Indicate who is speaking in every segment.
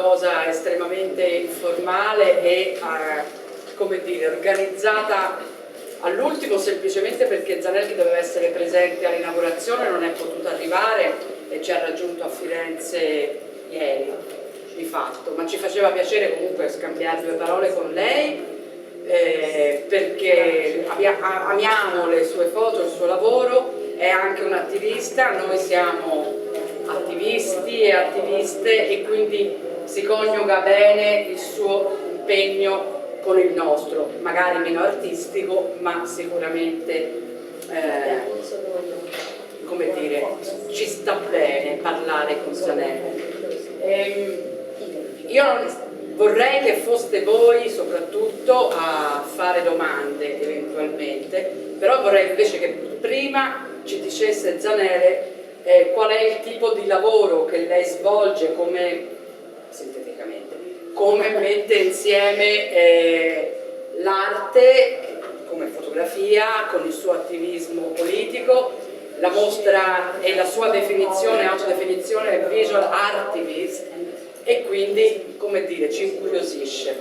Speaker 1: cosa estremamente informale e come dire, organizzata all'ultimo semplicemente perché Zanele, che doveva essere presente all'inaugurazione, non è potuta arrivare e ci ha raggiunto a Firenze ieri di fatto, ma ci faceva piacere comunque scambiare due parole con lei perché amiamo le sue foto, il suo lavoro, è anche un attivista, noi siamo attivisti e attiviste e quindi si coniuga bene il suo impegno con il nostro, magari meno artistico, ma sicuramente come dire, ci sta bene parlare con Zanele. Io vorrei che foste voi soprattutto a fare domande eventualmente, però vorrei invece che prima ci dicesse Zanele qual è il tipo di lavoro che lei svolge, come sinteticamente, come mette insieme l'arte come fotografia con il suo attivismo politico. La mostra e la sua definizione, autodefinizione è visual artivist e quindi, come dire, ci incuriosisce.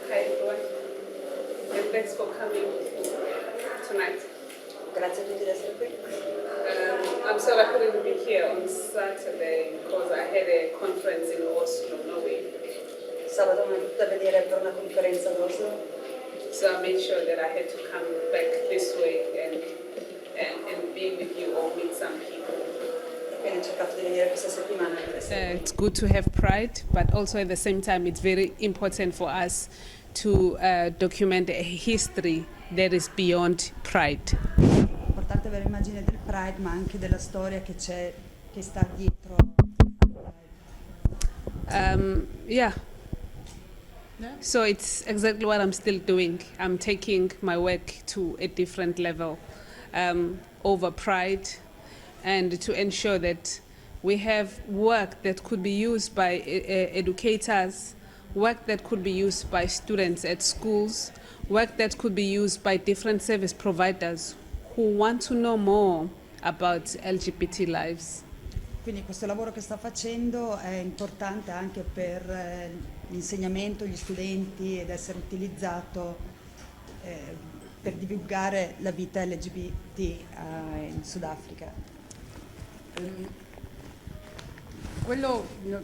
Speaker 2: Hi everyone, and thanks for coming tonight.
Speaker 3: Grazie a tutti di essere qui.
Speaker 2: I'm sorry I couldn't be here on Saturday because I had a conference in Oslo, Norway.
Speaker 3: Sabato non è potuta venire per una conferenza ad Oslo,
Speaker 2: So I made sure that I had to come back this way and be with you or meet some people.
Speaker 3: quindi ho cercato di venire questa settimana.
Speaker 2: It's good to have pride, but also at the same time it's very important for us to document a history that is beyond pride.
Speaker 4: È importante avere l'immagine del Pride, ma anche della storia che c'è, che sta dietro.
Speaker 2: Yeah. So it's exactly what I'm still doing. I'm taking my work to a different level over pride and to ensure that we have work that could be used by educators, work that could be used by students at schools, work that could be used by different service providers who want to know more about LGBT lives.
Speaker 4: Quindi questo lavoro che sta facendo è importante anche per l'insegnamento, gli studenti, ed essere utilizzato per divulgare la vita LGBT in Sudafrica.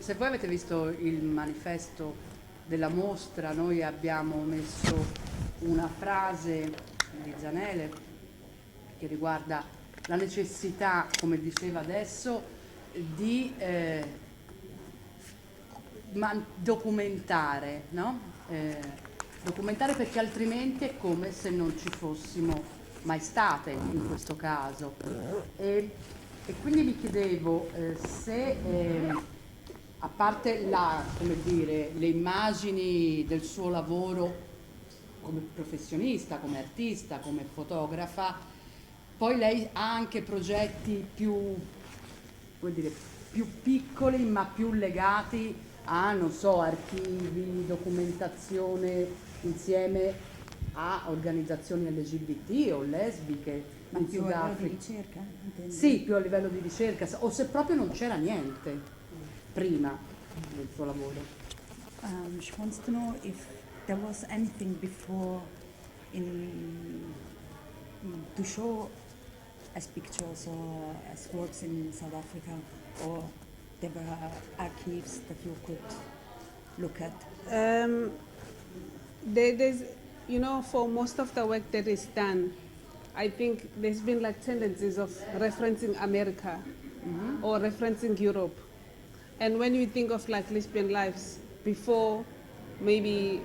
Speaker 5: Se voi avete visto il manifesto della mostra, noi abbiamo messo una frase di Zanele che riguarda la necessità, come diceva adesso, di documentare, no? Documentare perché altrimenti è come se non ci fossimo mai state in questo caso. E quindi mi chiedevo se, a parte come dire, le immagini del suo lavoro come professionista, come artista, come fotografa, poi lei ha anche progetti più piccoli ma più legati a, non so, archivi, documentazione insieme a organizzazioni LGBT o lesbiche in Sud Africa.
Speaker 4: Di ricerca?
Speaker 5: Sì, più a livello di ricerca, o se proprio non c'era niente prima del suo lavoro.
Speaker 6: She wants to know if there was anything before to show as pictures or as works in South Africa, or there were archives that you could look at?
Speaker 2: There's, for most of the work that is done, I think there's been like tendencies of referencing America or referencing Europe. And when you think of like lesbian lives, before maybe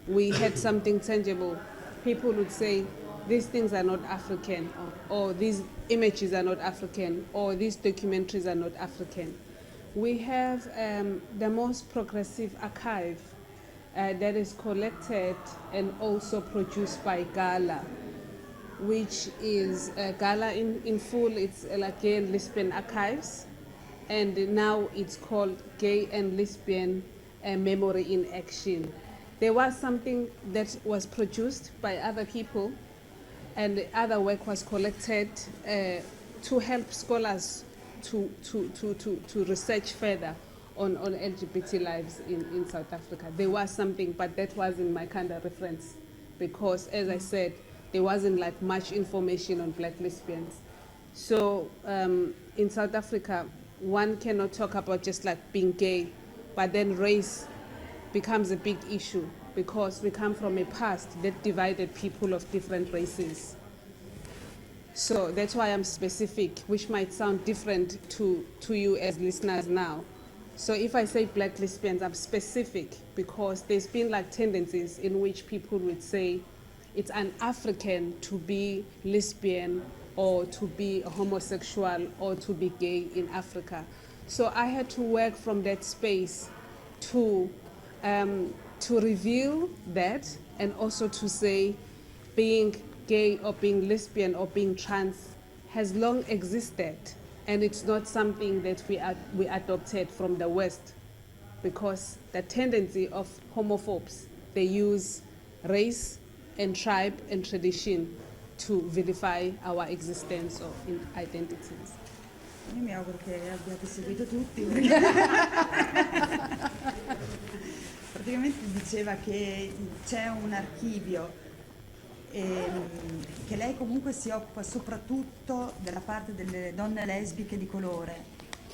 Speaker 2: we had something tangible, people would say, these things are not African, or these images are not African, or these documentaries are not African. We have the most progressive archive that is collected and also produced by Gala, which is Gala in full. It's like Gay and Lesbian Archives, and now it's called Gay and Lesbian Memory in Action. There was something that was produced by other people, and the other work was collected to help scholars to research further on LGBT lives in South Africa. There was something, but that wasn't my kind of reference, because as I said, there wasn't like much information on black lesbians. So in South Africa, one cannot talk about just like being gay, but then race becomes a big issue because we come from a past that divided people of different races. So that's why I'm specific, which might sound different to you as listeners now. So if I say black lesbians, I'm specific because there's been like tendencies in which people would say it's un-African to be lesbian or to be homosexual or to be gay in Africa. So I had to work from that space to reveal that, and also to say being gay or being lesbian or being trans has long existed, and it's not something that we adopted from the West, because the tendency of homophobes, they use race and tribe and tradition to vilify our existence or identities.
Speaker 4: Io mi auguro che abbiate seguito tutti. Praticamente diceva che c'è un archivio che lei comunque si occupa soprattutto della parte delle donne lesbiche di colore,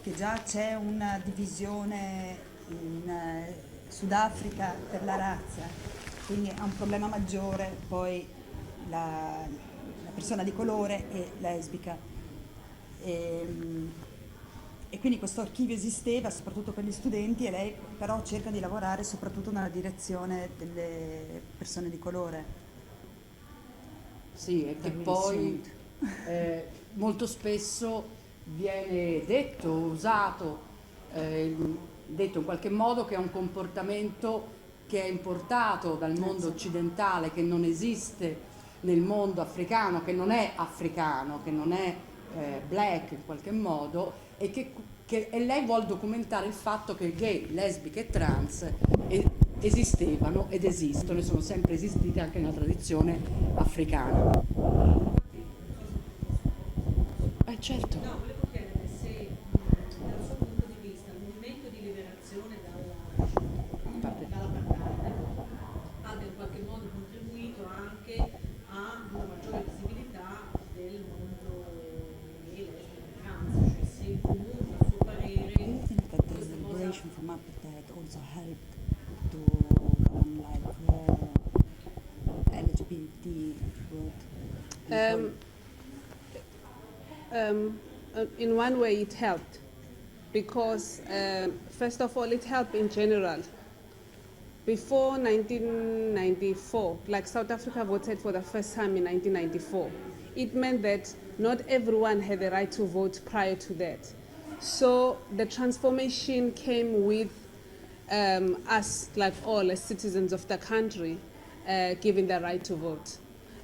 Speaker 4: che già c'è una divisione in Sudafrica per la razza, quindi è un problema maggiore poi la persona di colore e lesbica. E quindi questo archivio esisteva soprattutto per gli studenti, e lei però cerca di lavorare soprattutto nella direzione delle persone di colore.
Speaker 5: Sì, e che poi molto spesso viene detto, usato, detto in qualche modo che è un comportamento che è importato dal mondo occidentale, che non esiste nel mondo africano, che non è africano, che non è black in qualche modo, e e lei vuole documentare il fatto che gay, lesbiche e trans esistevano ed esistono e sono sempre esistite anche nella tradizione africana. Certo.
Speaker 7: No, volevo chiedere se dal suo punto di vista il movimento di liberazione dalla battaglia abbia in qualche modo contribuito anche a una maggiore visibilità del mondo gay, lesbico, trans, cioè se comunque a suo parere
Speaker 6: Do you think that the liberation from apartheid also helped to go on like LGBT world?
Speaker 2: In one way it helped, because first of all it helped in general. Before 1994, like South Africa voted for the first time in 1994, it meant that not everyone had the right to vote prior to that. So the transformation came with us, like all as citizens of the country, given the right to vote.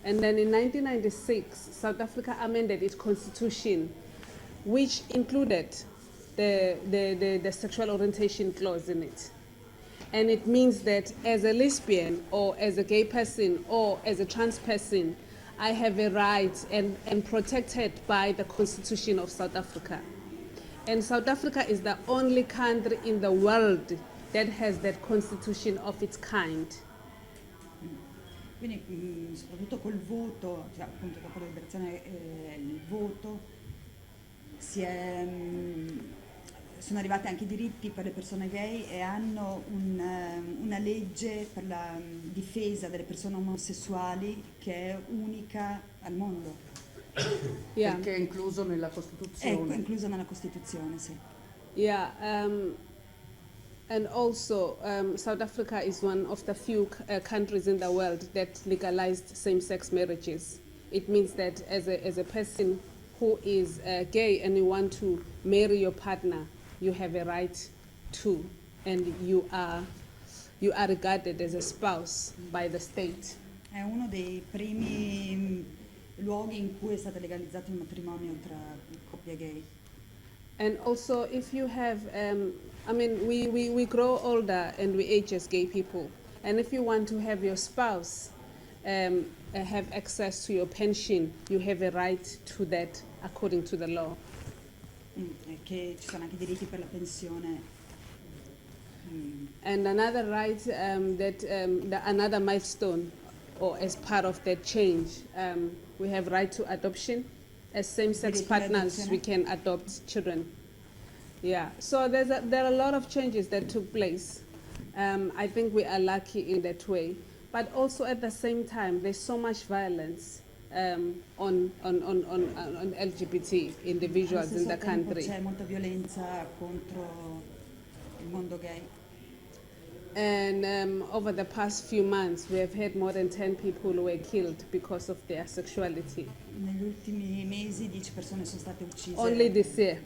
Speaker 2: And then in 1996, South Africa amended its constitution, which included the sexual orientation clause in it. And it means that as a lesbian or as a gay person or as a trans person, I have a right and protected by the Constitution of South Africa. And South Africa is the only country in the world that has that constitution of its kind.
Speaker 4: Quindi soprattutto col voto, cioè appunto dopo la liberazione, il voto, sono arrivati anche i diritti per le persone gay, e hanno una legge per la difesa delle persone omosessuali che è unica al mondo.
Speaker 2: Yeah.
Speaker 5: Perché è incluso nella Costituzione.
Speaker 4: È incluso nella Costituzione, sì.
Speaker 2: Yeah, and also South Africa is one of the few countries in the world that legalized same-sex marriages. It means that as a person who is gay and you want to marry your partner, you have a right to, and you are regarded as a spouse by the state.
Speaker 4: È uno dei primi luoghi in cui è stato legalizzato il matrimonio tra coppie gay.
Speaker 2: And also, if you have, we grow older and we age as gay people. And if you want to have your spouse have access to your pension, you have a right to that according to the law.
Speaker 4: che ci sono anche diritti per la pensione.
Speaker 2: And another right another milestone, or as part of that change, we have right to adoption. As same-sex
Speaker 4: Diritto
Speaker 2: partners,
Speaker 4: all'adozione.
Speaker 2: we can adopt children. Yeah, so there are a lot of changes that took place. I think we are lucky in that way. But also at the same time, there's so much violence on LGBT individuals
Speaker 4: Allo
Speaker 2: in
Speaker 4: stesso
Speaker 2: the
Speaker 4: tempo
Speaker 2: country.
Speaker 4: c'è molta violenza contro il mondo gay.
Speaker 2: And over the past few months, we have had more than 10 people who were killed because of their sexuality.
Speaker 4: Negli ultimi mesi 10 persone sono state uccise.
Speaker 2: Only this year.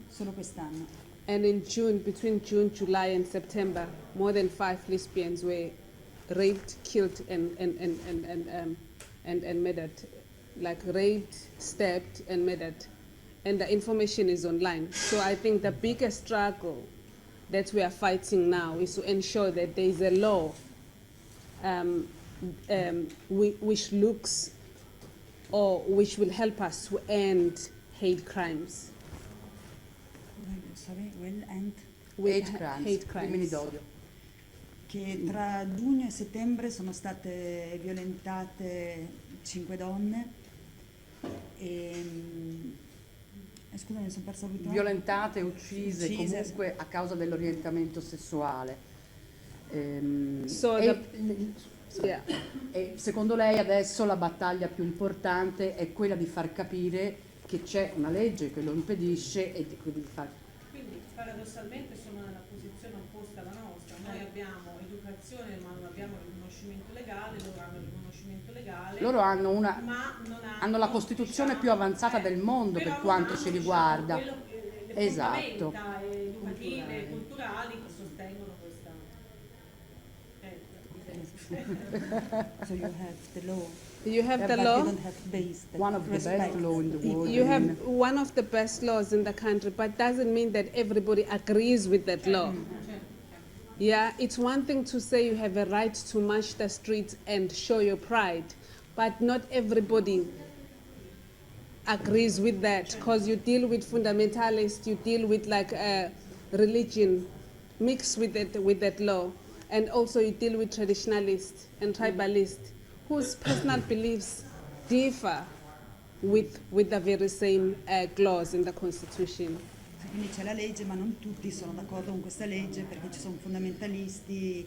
Speaker 4: Solo quest'anno.
Speaker 2: And in June, between June, July, and September, more than 5 lesbians were raped, killed, and murdered. Like raped, stabbed, and murdered. And the information is online. So I think the biggest struggle that we are fighting now is to ensure that there is a law which looks or which will help us to end hate crimes.
Speaker 4: Sorry, will end.
Speaker 5: Hate crimes,
Speaker 2: Hate crimes.
Speaker 5: crimini d'odio.
Speaker 4: Che tra giugno e settembre sono state violentate 5 donne e scusami, mi sono persa l'ultima.
Speaker 5: Violentate, uccise,
Speaker 4: Uccise.
Speaker 5: comunque a causa dell'orientamento sessuale.
Speaker 2: So
Speaker 5: e,
Speaker 2: Yeah.
Speaker 5: e secondo lei adesso la battaglia più importante è quella di far capire che c'è una legge che lo impedisce e quindi di far...
Speaker 7: Quindi paradossalmente sono nella posizione opposta alla nostra. Noi abbiamo educazione ma non abbiamo riconoscimento legale, loro hanno riconoscimento legale.
Speaker 5: Loro hanno, una,
Speaker 7: ma non
Speaker 5: hanno la Costituzione più avanzata del mondo per quanto ci riguarda.
Speaker 7: Le
Speaker 5: Esatto.
Speaker 7: fondamenta educative e culturali che sostengono questa.
Speaker 4: So you have the law.
Speaker 2: You have the
Speaker 4: but
Speaker 2: law.
Speaker 4: you don't have base that
Speaker 5: One of the
Speaker 4: respect
Speaker 5: best law in the world.
Speaker 2: You have one of the best laws in the country, but doesn't mean that everybody agrees with that law. Yeah, it's one thing to say you have a right to march the streets and show your pride, but not everybody agrees with that, because you deal with fundamentalists, you deal with like religion mixed with that law, and also you deal with traditionalists and tribalists whose personal beliefs differ with the very same clause in the Constitution.
Speaker 4: Quindi c'è la legge, ma non tutti sono d'accordo con questa legge perché ci sono fondamentalisti,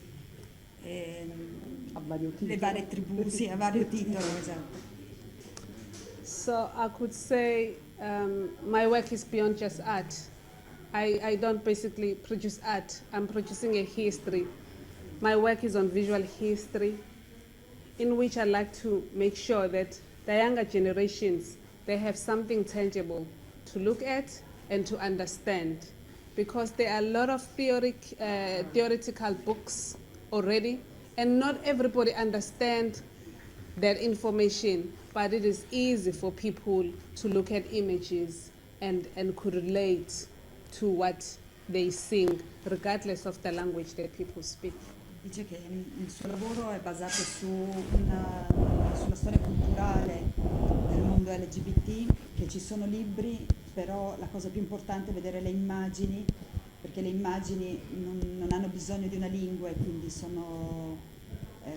Speaker 5: A vario titolo.
Speaker 4: le varie tribù, sì, a vario titolo, esatto.
Speaker 2: So I could say my work is beyond just art. I don't basically produce art. I'm producing a history. My work is on visual history, in which I like to make sure that the younger generations, they have something tangible to look at and to understand. Because there are a lot of theoretical books already, and not everybody understands that information, but it is easy for people to look at images and could relate to what they sing, regardless of the language that people speak.
Speaker 4: Dice che il suo lavoro è basato sulla storia culturale del mondo LGBT, che ci sono libri, però la cosa più importante è vedere le immagini, perché le immagini non hanno bisogno di una lingua e quindi sono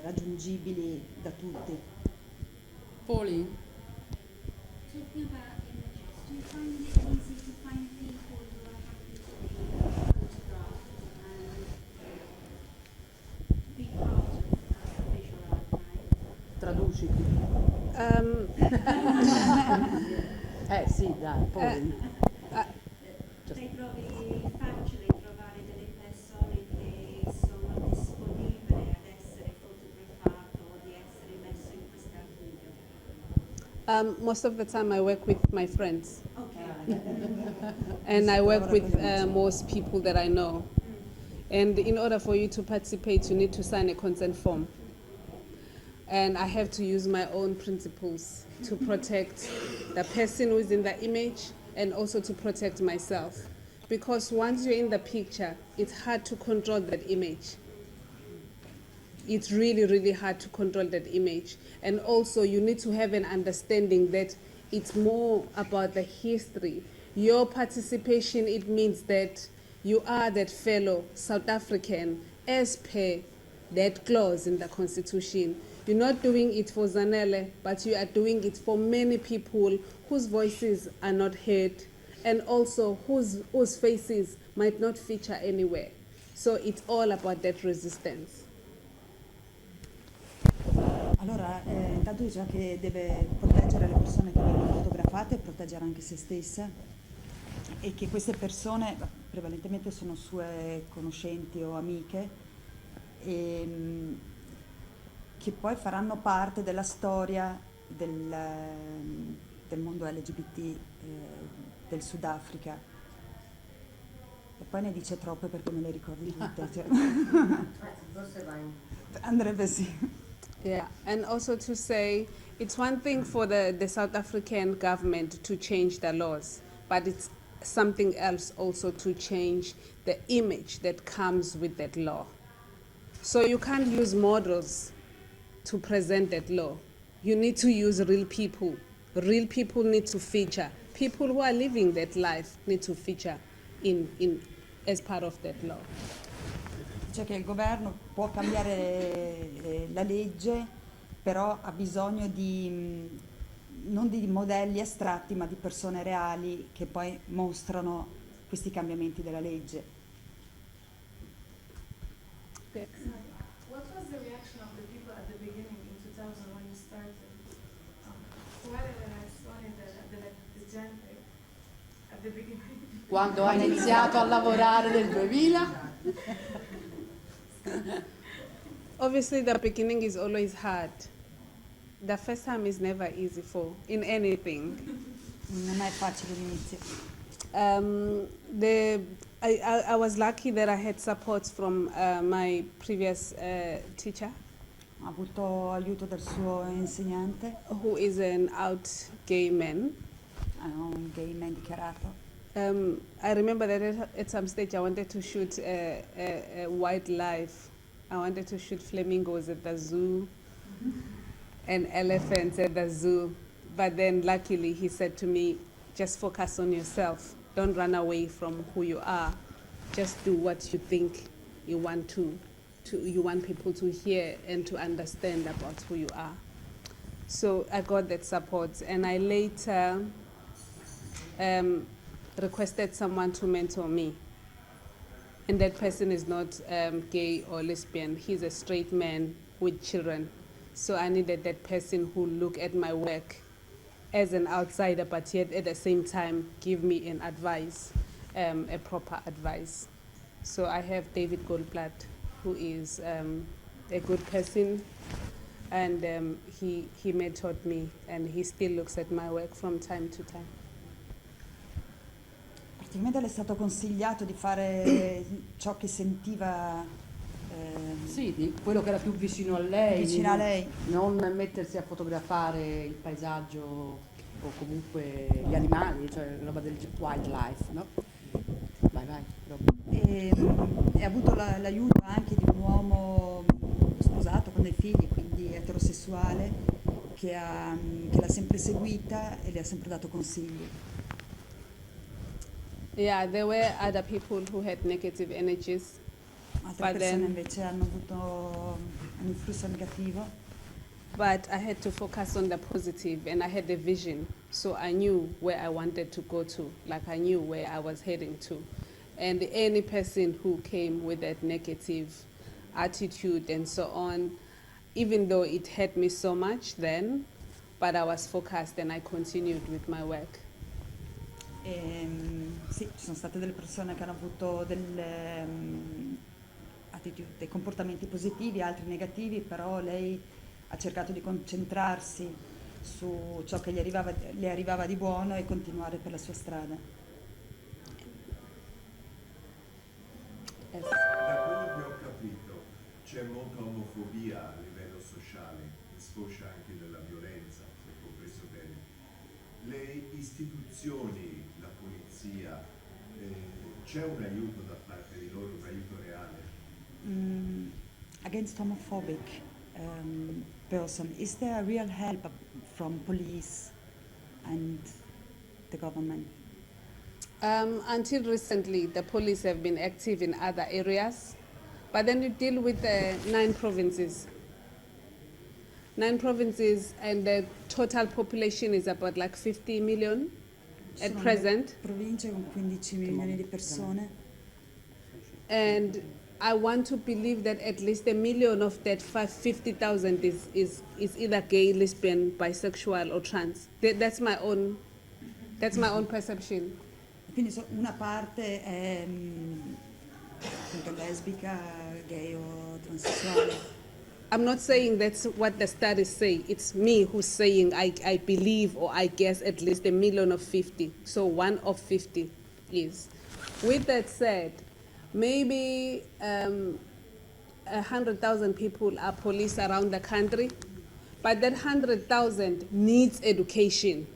Speaker 4: raggiungibili da tutti.
Speaker 5: Pauline?
Speaker 8: Talking about images, do you find it easy to find people who are happy to be photographed and be part of a visual art night?
Speaker 5: Traduci. Sì, dai, Pauline.
Speaker 8: Sei trovi facile trovare delle persone che sono disponibili ad essere fotografato o di essere messo in questa video?
Speaker 2: Most of the time I work with my friends.
Speaker 8: Okay.
Speaker 2: And I work with most people that I know. And in order for you to participate, you need to sign a consent form. And I have to use my own principles to protect the person who is in the image and also to protect myself. Because once you're in the picture, it's hard to control that image. It's really, really hard to control that image. And also you need to have an understanding that it's more about the history Your participation, it means that you are that fellow South African as per that clause in the Constitution. You're not doing it for Zanele, but you are doing it for many people whose voices are not heard and also whose faces might not feature anywhere. So it's all about that resistance.
Speaker 4: Allora, intanto diceva che deve proteggere le persone che vengono fotografate e proteggere anche se stessa, e che queste persone prevalentemente sono sue conoscenti o amiche, che poi faranno parte della storia del mondo LGBT del Sudafrica. E poi ne dice troppe perché me le ricordo tutte. Cioè. Andrebbe sì.
Speaker 2: Yeah, and also to say it's one thing for the South African government to change the laws, but it's something else also to change the image that comes with that law. So you can't use models to present that law. You need to use real people. Real people need to feature. People who are living that life need to feature in as part of that law.
Speaker 4: Cioè che il governo può cambiare la legge, però ha bisogno non di modelli astratti, ma di persone reali che poi mostrano questi cambiamenti della legge.
Speaker 2: Yeah.
Speaker 9: What was the reaction of the people at the beginning in 2000 when you started? Qual è la reazione della gente at the beginning?
Speaker 5: Quando hai iniziato a lavorare nel 2000?
Speaker 2: Obviously, the beginning is always hard. The first time is never easy in anything.
Speaker 4: Non è facile l'inizio.
Speaker 2: I was lucky that I had support from my previous teacher,
Speaker 4: Ha avuto aiuto dal suo insegnante,
Speaker 2: who is an out gay man.
Speaker 4: un gay man dichiarato.
Speaker 2: I remember that at some stage I wanted to shoot a wildlife. I wanted to shoot flamingos at the zoo and elephants at the zoo. But then luckily he said to me, just focus on yourself. Don't run away from who you are. Just do what you think you want you want people to hear and to understand about who you are. So I got that support, and I later requested someone to mentor me. And that person is not gay or lesbian. He's a straight man with children. So I needed that person who look at my work as an outsider, but yet at the same time give me an advice, a proper advice. So I have David Goldblatt, who is a good person, and he mentored me, and he still looks at my work from time to time.
Speaker 4: Praticamente le è stato consigliato di fare ciò che sentiva
Speaker 5: Sì, di quello che era più vicino a lei,
Speaker 4: vicino a lei.
Speaker 5: Non mettersi a fotografare il paesaggio o comunque gli animali, cioè roba del wildlife, no? Vai, Roba.
Speaker 4: E ha avuto l'aiuto anche di un uomo sposato con dei figli, quindi eterosessuale, che l'ha sempre seguita e le ha sempre dato consigli.
Speaker 2: Yeah, there were other people who had negative energies.
Speaker 4: Altre persone invece hanno avuto un influsso negativo.
Speaker 2: But I had to focus on the positive, and I had a vision, so I knew where I wanted to go to, like I knew where I was heading to. And any person who came with that negative attitude and so on, even though it hurt me so much then, but I was focused and I continued with my work.
Speaker 4: Sì, ci sono state delle persone che hanno avuto dei comportamenti positivi, altri negativi, però lei ha cercato di concentrarsi su ciò che le arrivava di buono e continuare per la sua strada.
Speaker 2: Yes.
Speaker 10: Da quello che ho capito c'è molta omofobia a livello sociale, che sfocia anche nella violenza, se ho compreso bene. Le istituzioni, la polizia, c'è un aiuto da parte di loro, un aiuto reale?
Speaker 4: Against homophobic person, is there a real help from police and the government?
Speaker 2: Until recently, the police have been active in other areas, but then you deal with 9 provinces. 9 provinces, and the total population is about like 50 million
Speaker 4: Ci
Speaker 2: at
Speaker 4: sono
Speaker 2: present.
Speaker 4: province con 15 milioni di persone
Speaker 2: And I want to believe that at least 1 million of that 50,000 is either gay, lesbian, bisexual, or trans. That's my own perception.
Speaker 4: quindi una parte è appunto lesbica, gay o transessuale.
Speaker 2: I'm not saying that's what the studies say. It's me who's saying I believe, or I guess at least 1 million of 50. So 1 of 50 is. With that said, maybe 100,000 people are police around the country, but that 100,000 needs education.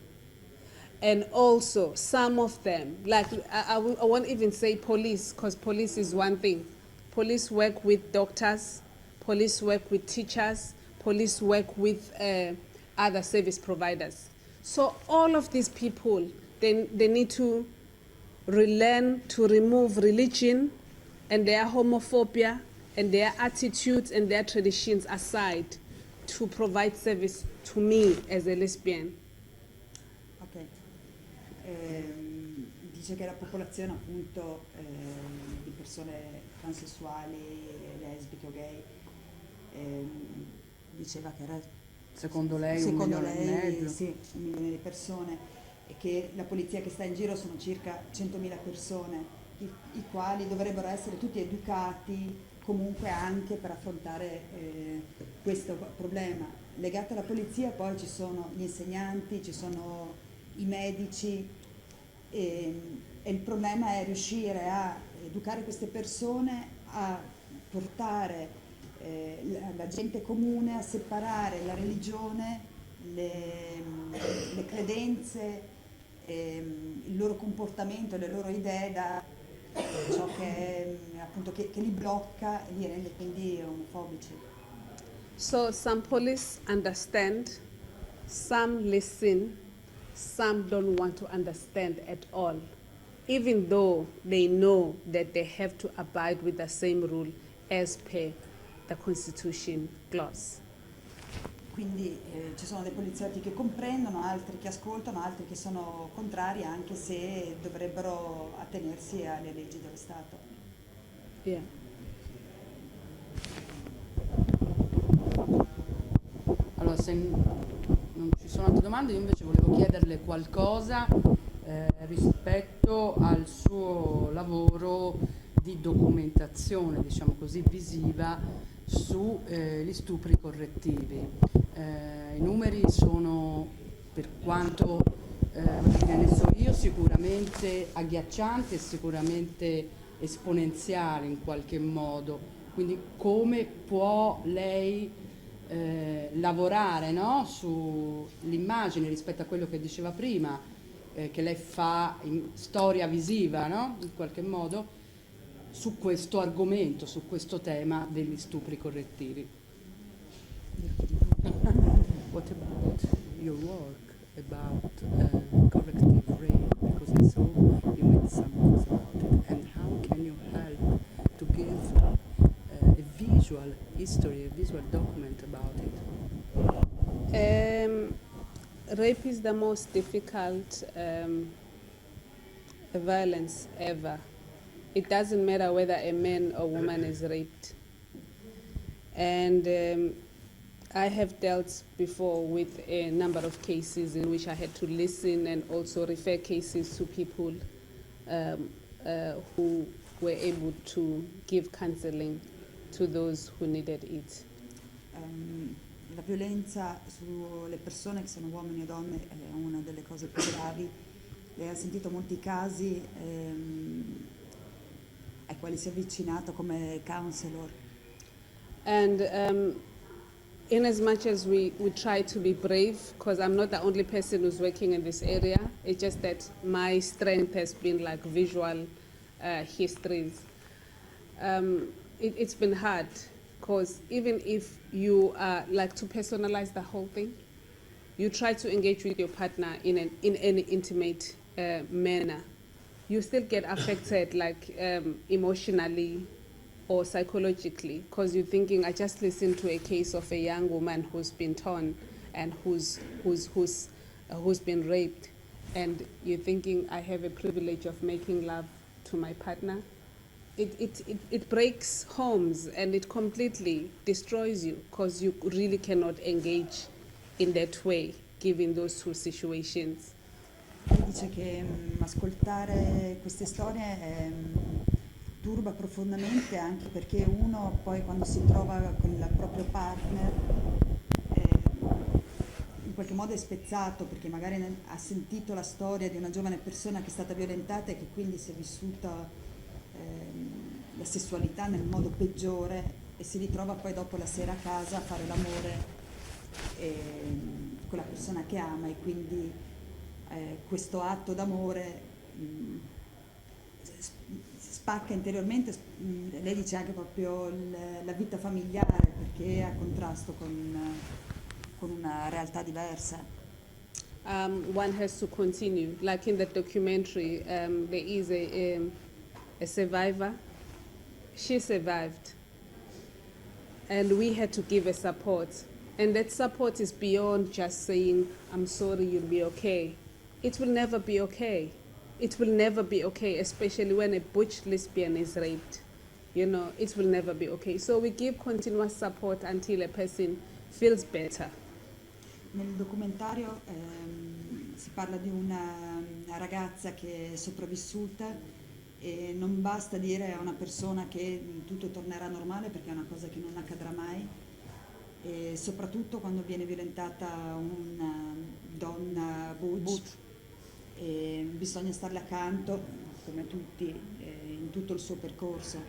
Speaker 2: And also some of them, like I won't even say police, because police is one thing. Police work with doctors, police work with teachers, police work with other service providers. So all of these people, they need to relearn to remove religion and their homophobia and their attitudes and their traditions aside to provide service to me as a lesbian.
Speaker 4: Ok. Dice che la popolazione appunto di persone transessuali, lesbiche o gay diceva che era
Speaker 5: Secondo lei 1,5 milioni?
Speaker 4: Sì, 1 milione di persone, e che la polizia che sta in giro sono circa 100.000 persone, i quali dovrebbero essere tutti educati comunque anche per affrontare questo problema. Legato alla polizia poi ci sono gli insegnanti, ci sono i medici e il problema è riuscire a educare queste persone, a portare la gente comune a separare la religione, le credenze, il loro comportamento, le loro idee da ciò che, appunto, che li blocca e li rende quindi omofobici.
Speaker 2: So some police understand, some listen, some don't want to understand at all, even though they know that they have to abide with the same rule as per the Constitution clause.
Speaker 4: Quindi ci sono dei poliziotti che comprendono, altri che ascoltano, altri che sono contrari, anche se dovrebbero attenersi alle leggi dello Stato.
Speaker 2: Yeah.
Speaker 5: Allora, se non ci sono altre domande, io invece volevo chiederle qualcosa rispetto al suo lavoro di documentazione, diciamo così, visiva sugli stupri correttivi. I numeri sono, per quanto ne so io, sicuramente agghiaccianti e sicuramente esponenziali in qualche modo. Quindi come può lei lavorare, no, sull'immagine rispetto a quello che diceva prima, che lei fa in storia visiva, no, in qualche modo, su questo argomento, su questo tema degli stupri correttivi.
Speaker 11: What about your work about corrective rape? Because I saw you made some books about it, and how can you help to give a visual history, a visual document about it?
Speaker 2: Rape is the most difficult violence ever. It doesn't matter whether a man or woman is raped. And I have dealt before with a number of cases in which I had to listen and also refer cases to people who were able to give counseling to those who needed it.
Speaker 4: La violenza sulle persone, che sono uomini o donne, è una delle cose più gravi. Lei ha sentito molti casi ai quali si è avvicinato come counselor.
Speaker 2: And in as much as we try to be brave, because I'm not the only person who's working in this area, it's just that my strength has been like visual histories. It's been hard, because even if you like to personalize the whole thing, you try to engage with your partner in an intimate manner. you still get affected, like emotionally or psychologically, because you're thinking, I just listened to a case of a young woman who's been torn and who's been raped, and you're thinking, I have a privilege of making love to my partner. It breaks homes, and it completely destroys you, because you really cannot engage in that way, given those two situations.
Speaker 4: Dice che ascoltare queste storie turba profondamente, anche perché uno poi quando si trova con il proprio partner in qualche modo è spezzato, perché magari ha sentito la storia di una giovane persona che è stata violentata e che quindi si è vissuta la sessualità nel modo peggiore, e si ritrova poi dopo la sera a casa a fare l'amore con la persona che ama, e quindi questo atto d'amore spacca interiormente. Lei dice anche proprio la vita familiare, perché è a contrasto con una realtà diversa.
Speaker 2: One has to continue. Like in the documentary, there is a survivor. She survived, and we had to give her support. And that support is beyond just saying, I'm sorry, you'll be okay. It will never be okay. It will never be okay, especially when a butch lesbian is raped. You know, it will never be okay. So we give continuous support until a person feels better.
Speaker 4: Nel documentario si parla di una ragazza che è sopravvissuta, e non basta dire a una persona che tutto tornerà normale, perché è una cosa che non accadrà mai, e soprattutto quando viene violentata una donna butch. E bisogna starle accanto, come tutti, in tutto il suo percorso.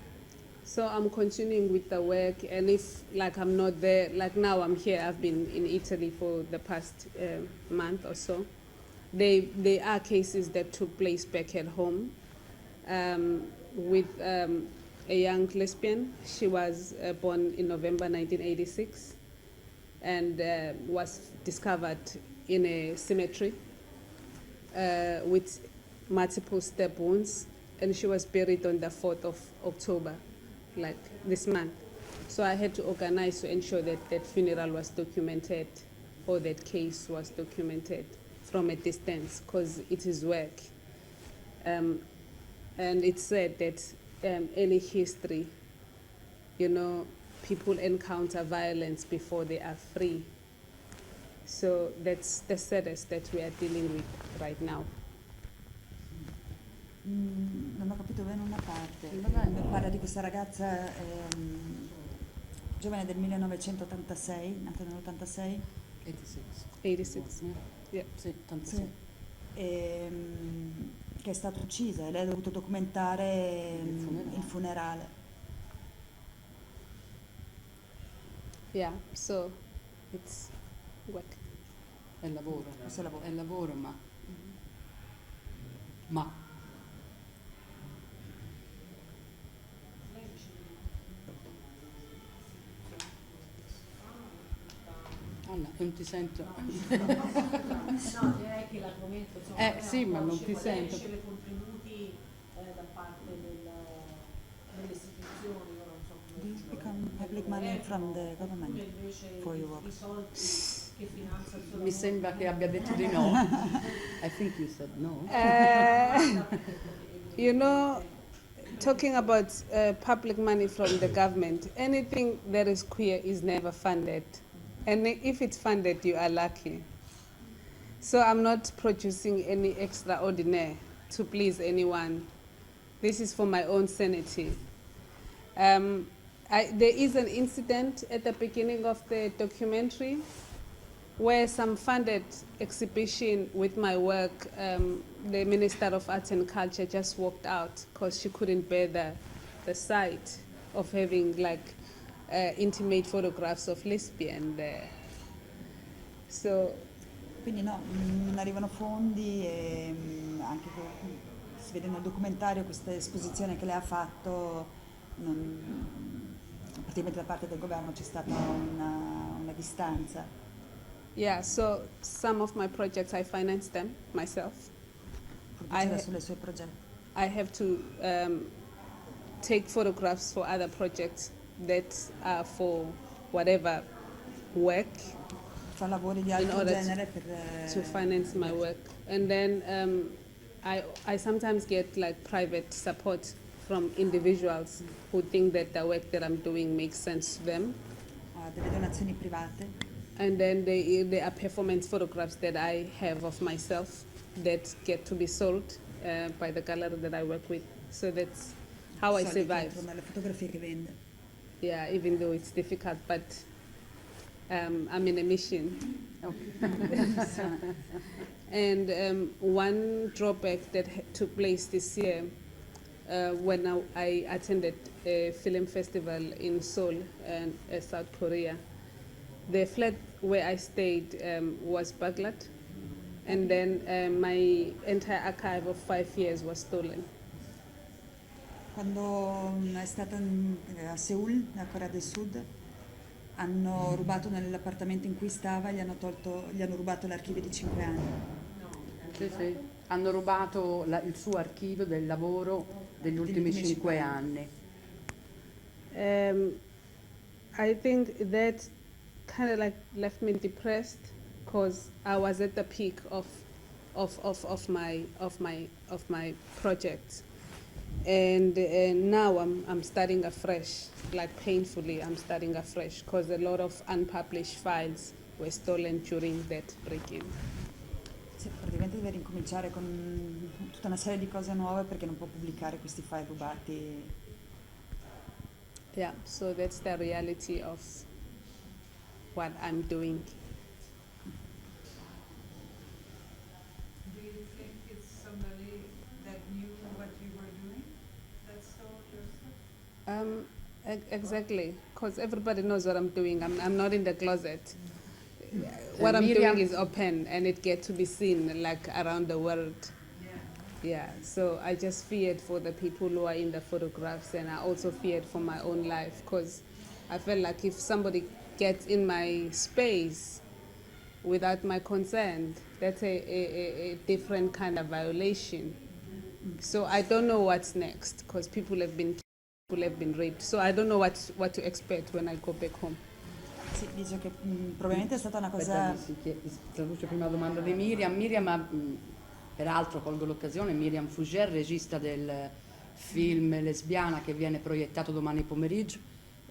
Speaker 2: So I'm continuing with the work, and if like I'm not there, like now I'm here, I've been in Italy for the past month or so. There are cases that took place back at home with a young lesbian. She was born in November 1986 and was discovered in a cemetery with multiple stab wounds, and she was buried on the 4th of October, like this month. So I had to organize to ensure that that funeral was documented, or that case was documented from a distance, because it is work. And it's said that any history, you know, people encounter violence before they are free. So that's the saddest that we are dealing with right now.
Speaker 4: Non ho capito bene una parte. Parla di questa ragazza giovane del 1986, nata nell'86.
Speaker 2: 86. Yeah.
Speaker 5: Sì, 86.
Speaker 4: Che è stata uccisa, e lei ha dovuto documentare il funerale.
Speaker 2: Yeah, so it's work.
Speaker 5: È lavoro. È lavoro, ma Anna, non ti sento.
Speaker 7: No, direi che l'argomento
Speaker 5: sì, ma non ti sento.
Speaker 7: ricevere contributi da parte delle istituzioni, io non so come.
Speaker 4: Do you become public money from the government for your work?
Speaker 7: I soldi che finanziano il
Speaker 5: Mi sembra che abbia detto di no. I think you said no.
Speaker 2: You know, talking about public money from the government, anything that is queer is never funded. And if it's funded, you are lucky. So I'm not producing any extraordinaire to please anyone. This is for my own sanity. There is an incident at the beginning of the documentary where some funded exhibition with my work, the Minister of Arts and Culture just walked out because she couldn't bear the sight of having like intimate photographs of lesbian there. So,
Speaker 4: quindi no, non arrivano fondi, e anche si vede nel documentario questa esposizione che lei ha fatto, praticamente da parte del governo c'è stata una distanza.
Speaker 2: Yeah, so some of my projects I financed them myself.
Speaker 4: Produceva sulle sue progetti.
Speaker 2: I have to take photographs for other projects that are for whatever work
Speaker 4: Fa lavori di
Speaker 2: in
Speaker 4: altro
Speaker 2: order
Speaker 4: genere per
Speaker 2: to finance my work. And then I sometimes get like private support from individuals who think that the work that I'm doing makes sense to them.
Speaker 4: ha delle donazioni private.
Speaker 2: And then there are performance photographs that I have of myself that get to be sold by the gallery that I work with. So that's how I
Speaker 4: Soldi che
Speaker 2: survive.
Speaker 4: entrano dalle fotografie che vende.
Speaker 2: Yeah, even though it's difficult, but I'm in a mission. And one drawback that took place this year when I attended a film festival in Seoul, South Korea, the flat where I stayed was burglared, and then my entire archive of 5 years was stolen.
Speaker 4: Quando è stata a Seoul, nella Corea del Sud, hanno rubato nell'appartamento in cui stava, gli hanno rubato l'archivio di 5 anni.
Speaker 5: Sì, sì. Hanno rubato il suo archivio del lavoro degli ultimi 5 anni.
Speaker 2: I think that kind of like left me depressed because I was at the peak of my project, and now I'm starting afresh, like painfully I'm starting afresh because a lot of unpublished files were stolen during that break-in.
Speaker 4: Sì, praticamente deve ricominciare con tutta una serie di cose nuove perché non può pubblicare questi file rubati.
Speaker 2: Yeah, so that's the reality of what I'm doing.
Speaker 12: Do you think it's somebody that knew what you were doing that stole your stuff?
Speaker 2: Exactly, because everybody knows what I'm doing. I'm not in the closet. What I'm
Speaker 5: Miriam-
Speaker 2: doing is open and it gets to be seen like around the world. Yeah, so I just feared for the people who are in the photographs, and I also feared for my own life because I felt like if somebody gets in my space without my consent, that's a different kind of violation. So I don't know what's next because people have been raped. So I don't know what to expect when I go back home.
Speaker 4: Sì, dice che probabilmente è stata una
Speaker 5: Aspetta,
Speaker 4: cosa.
Speaker 5: traduce prima la domanda di Miriam. Peraltro colgo l'occasione, Miriam Fougère, regista del film Lesbiana che viene proiettato domani pomeriggio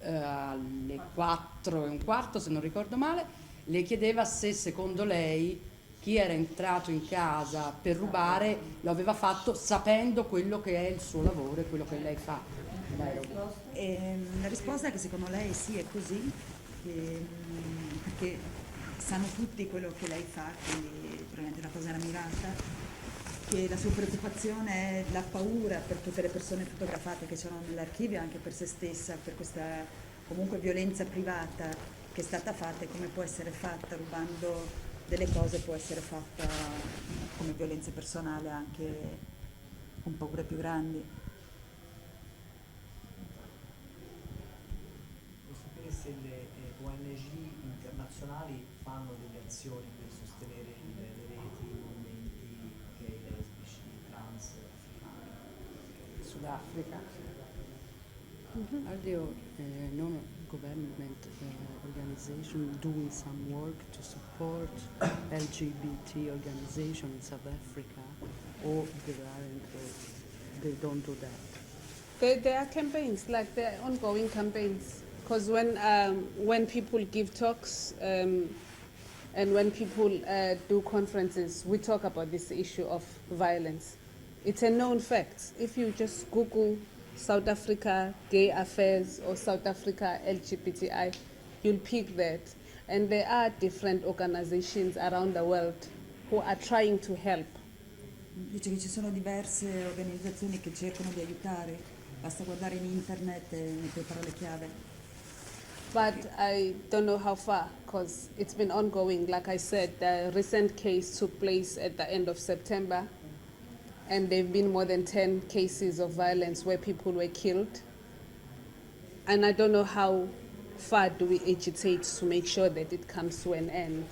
Speaker 5: alle 4:15 se non ricordo male, le chiedeva se secondo lei chi era entrato in casa per rubare lo aveva fatto sapendo quello che è il suo lavoro e quello che lei fa.
Speaker 4: La risposta è che secondo lei sì, è così, perché sanno tutti quello che lei fa, quindi probabilmente la cosa era mirata, che la sua preoccupazione è la paura per tutte le persone fotografate che c'erano nell'archivio, anche per se stessa, per questa comunque violenza privata che è stata fatta e come può essere fatta rubando delle cose, può essere fatta come violenza personale anche con paure più grandi.
Speaker 13: Se le ONG internazionali fanno delle azioni per sostenere le reti, i movimenti gay, lesbici, trans, africani.
Speaker 5: Sud Africa. Are there non-government organizations doing some work to support LGBT organizations in South Africa, or they don't do that?
Speaker 2: There are campaigns, like there are ongoing campaigns. Because when people give talks and when people do conferences, we talk about this issue of violence. It's a known fact. If you just Google South Africa gay affairs or South Africa LGBTI, you'll pick that. And there are different organizations around the world who are trying to help.
Speaker 4: Dice che ci sono diverse organizzazioni che cercano di aiutare, basta guardare in internet e mettere parole chiave.
Speaker 2: But I don't know how far, because it's been ongoing. Like I said, the recent case took place at the end of September, and there have been more than 10 cases of violence where people were killed. And I don't know how far do we agitate to make sure that it comes to an end.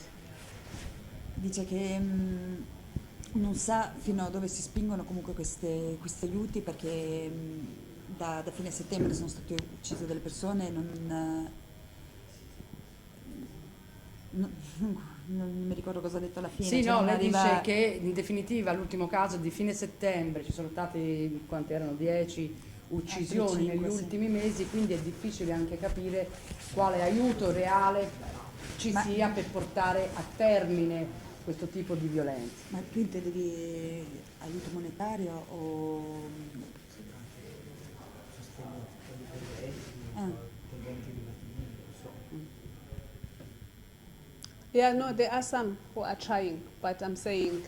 Speaker 4: Dice che non sa fino a dove si spingono comunque questi aiuti, perché da fine settembre sono state uccise delle persone, non mi ricordo cosa ha detto alla fine.
Speaker 5: Sì,
Speaker 4: cioè
Speaker 5: no,
Speaker 4: non
Speaker 5: lei
Speaker 4: arriva...
Speaker 5: dice che in definitiva l'ultimo caso di fine settembre ci sono stati, quanti erano, 10 uccisioni negli
Speaker 4: 5, sì.
Speaker 5: ultimi mesi, quindi è difficile anche capire quale aiuto reale ci sia per portare a termine questo tipo di violenza.
Speaker 4: Ma tu intendevi aiuto monetario o...
Speaker 13: interventi privativi, non so.
Speaker 2: Yeah, no, there are some who are trying, but I'm saying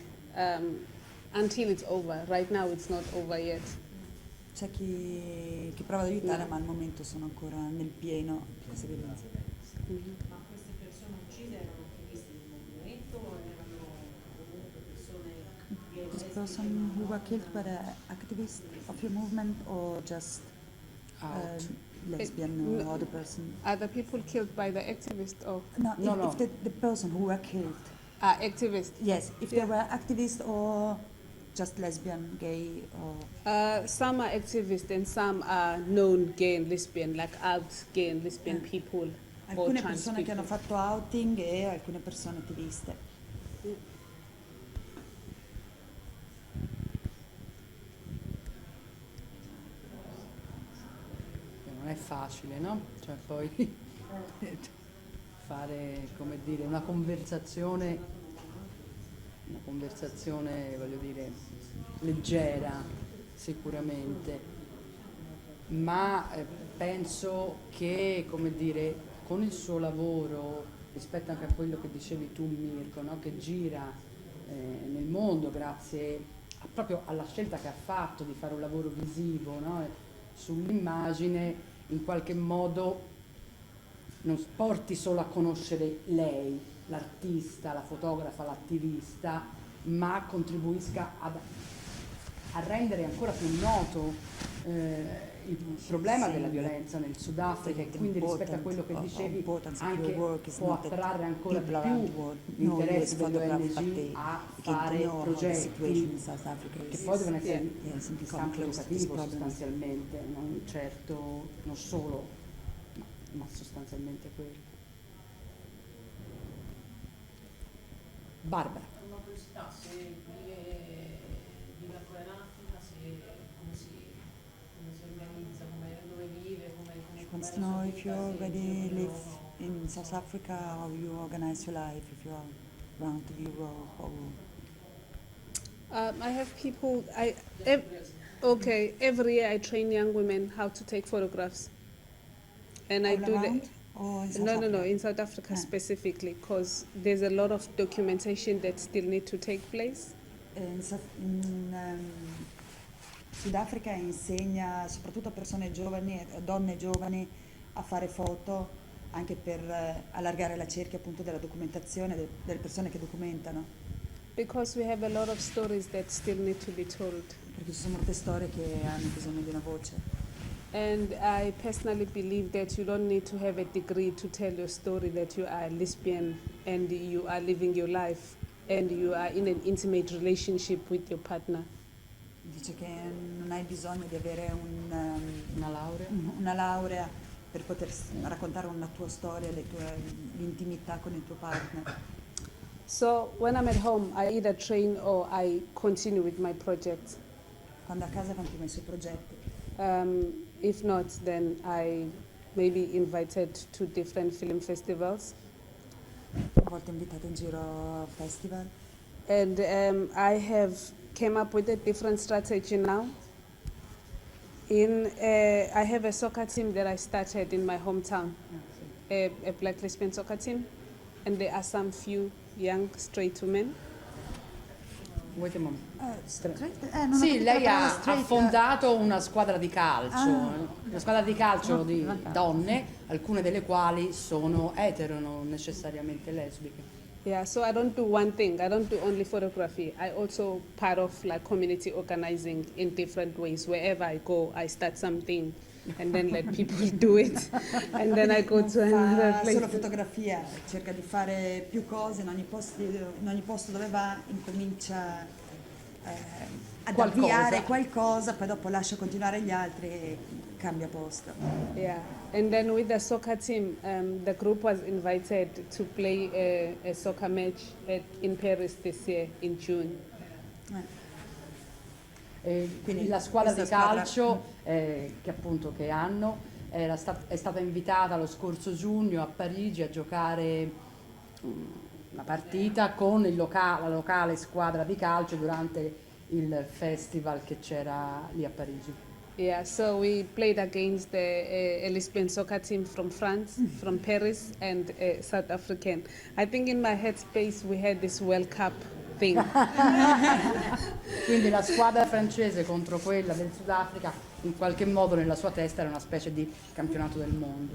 Speaker 2: until it's over. Right now it's not over yet.
Speaker 4: C'è chi prova ad aiutare, ma al momento sono ancora nel pieno di questa violenza.
Speaker 7: Ma queste persone uccise erano attivisti del movimento o erano comunque persone gay?
Speaker 4: This person who were killed by the activist of your movement or just lesbian or other person?
Speaker 2: Are the people killed by the activist or?
Speaker 4: No, if the person who were killed.
Speaker 2: Activist.
Speaker 4: Yes, if they were activists or just lesbian, gay or...
Speaker 2: Some are activists and some are known gay and lesbian, like out gay and lesbian people. Or
Speaker 4: Alcune
Speaker 2: trans
Speaker 4: persone che
Speaker 2: people.
Speaker 4: hanno fatto outing e alcune persone attiviste.
Speaker 5: Non è facile, no? Cioè poi fare, come dire, una conversazione, voglio dire, leggera sicuramente, ma penso che, come dire, con il suo lavoro, rispetto anche a quello che dicevi tu Mirko, no? Che gira nel mondo grazie proprio alla scelta che ha fatto di fare un lavoro visivo, no? Sull'immagine, in qualche modo non porti solo a conoscere lei, l'artista, la fotografa, l'attivista, ma contribuisca a rendere ancora più noto il problema della violenza nel Sud Africa, e quindi rispetto a quello che dicevi anche può attrarre ancora di più l'interesse delle ONG a fare progetti che poi devono essere in campo educativo sostanzialmente, non solo, ma sostanzialmente quello. Barbara.
Speaker 7: Una curiosità, se vive ancora in Africa, come si organizza, dove vive,
Speaker 4: She wants to know if you already live in South Africa, how you organize your life, if you are around Europe or...
Speaker 2: I have people. Every year I train young women how to take photographs, and I do that. No, in South Africa specifically, because there's a lot of documentation that still need to take place.
Speaker 4: In Sudafrica insegna soprattutto a persone giovani, donne giovani, a fare foto, anche per allargare la cerchia appunto della documentazione, delle persone che documentano.
Speaker 2: Because we have a lot of stories that still need to be told.
Speaker 4: Perché ci sono molte storie che hanno bisogno di una voce.
Speaker 2: And I personally believe that you don't need to have a degree to tell your story that you are lesbian and you are living your life and you are in an intimate relationship with your partner.
Speaker 4: Dice che non hai bisogno di avere una laurea per poter raccontare una tua storia, l'intimità con il tuo partner.
Speaker 2: So when I'm at home, I either train or I continue with my projects.
Speaker 4: Quando a casa continua i suoi progetti.
Speaker 2: If not, then I may be invited to different film festivals.
Speaker 4: A volte invitato in giro a festival.
Speaker 2: And I have came up with a different strategy now. I have a soccer team that I started in my hometown, a black lesbian soccer team, and there are some few young straight women.
Speaker 5: Sì, lei ha fondato una squadra di calcio, di donne, alcune delle quali sono etero, non necessariamente lesbiche.
Speaker 2: Yeah, so I don't do one thing. I don't do only photography. I also part of like community organizing in different ways. Wherever I go, I start something and then let people do it. And then I go to another place.
Speaker 4: Solo fotografia, cerca di fare più cose in ogni posto dove va, incomincia ad avviare qualcosa, poi dopo lascia continuare gli altri e cambia posto.
Speaker 2: Yeah, and then with the soccer team, the group was invited to play a soccer match in Paris this year in June.
Speaker 5: Quindi la squadra di calcio che hanno è stata invitata lo scorso giugno a Parigi a giocare una partita con la locale squadra di calcio durante il festival che c'era lì a Parigi.
Speaker 2: Yeah, so we played against a lesbian soccer team from France, from Paris, and South African. I think in my headspace we had this World Cup thing.
Speaker 5: Quindi la squadra francese contro quella del Sudafrica, in qualche modo nella sua testa era una specie di campionato del mondo.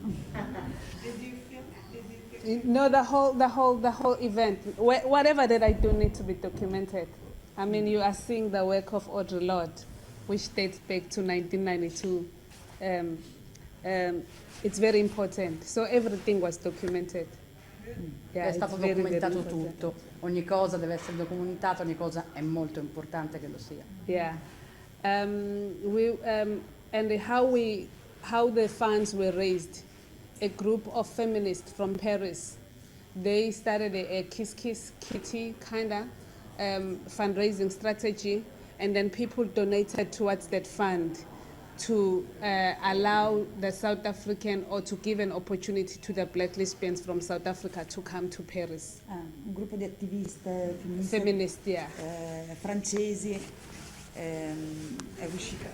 Speaker 2: No, the whole event, whatever that I do need to be documented. I mean, you are seeing the work of Audre Lorde, which dates back to 1992. It's very important. So everything was documented. Yeah,
Speaker 5: è stato documentato tutto, ogni cosa deve essere documentata, ogni cosa è molto importante che lo sia.
Speaker 2: Yeah, and how the funds were raised. A group of feminists from Paris, they started a kiss kitty kinda fundraising strategy, and then people donated towards that fund to allow the South African or to give an opportunity to the black lesbians from South Africa to come to Paris.
Speaker 4: Un gruppo di attiviste
Speaker 2: femministe
Speaker 4: francesi è riuscito.